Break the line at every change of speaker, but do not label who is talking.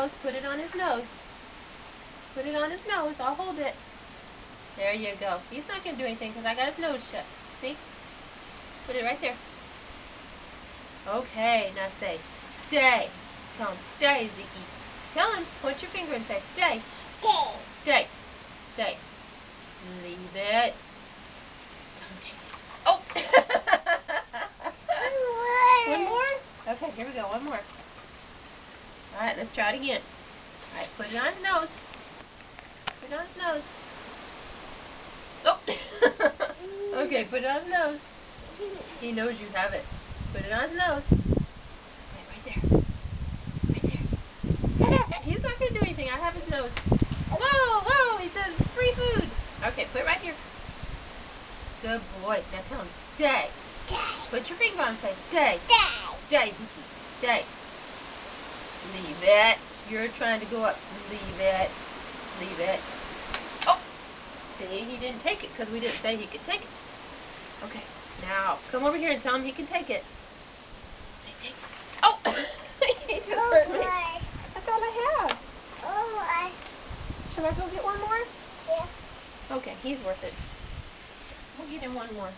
nose. Put it on his nose. Put it on his nose. I'll hold it. There you go. He's not going to do anything because I got his nose shut. See? Put it right there. Okay, now say, stay. Tell him, stay, Zeke. Tell him, point your finger and say, stay.
Stay.
Stay. Stay. Leave it. Oh! One more? Okay, here we go. One more. Alright, let's try it again. Alright, put it on his nose. Put it on his nose. Oh! Okay, put it on his nose. He knows you have it. Put it on his nose. Okay, right there. Right there. He's not going to do anything. I have his nose. Whoa, whoa, he says free food. Okay, put it right here. Good boy. Now tell him, stay.
Stay.
Put your finger on and say, stay.
Stay.
Stay, Zeke. Stay. Leave it. You're trying to go up. Leave it. Leave it. Oh! See, he didn't take it because we didn't say he could take it. Okay, now come over here and tell him he can take it. Say, take it. Oh! He just hurt me. That's all I have.
Oh,
Should I go get one more?
yeah.
Okay, he's worth it. We'll get him one more.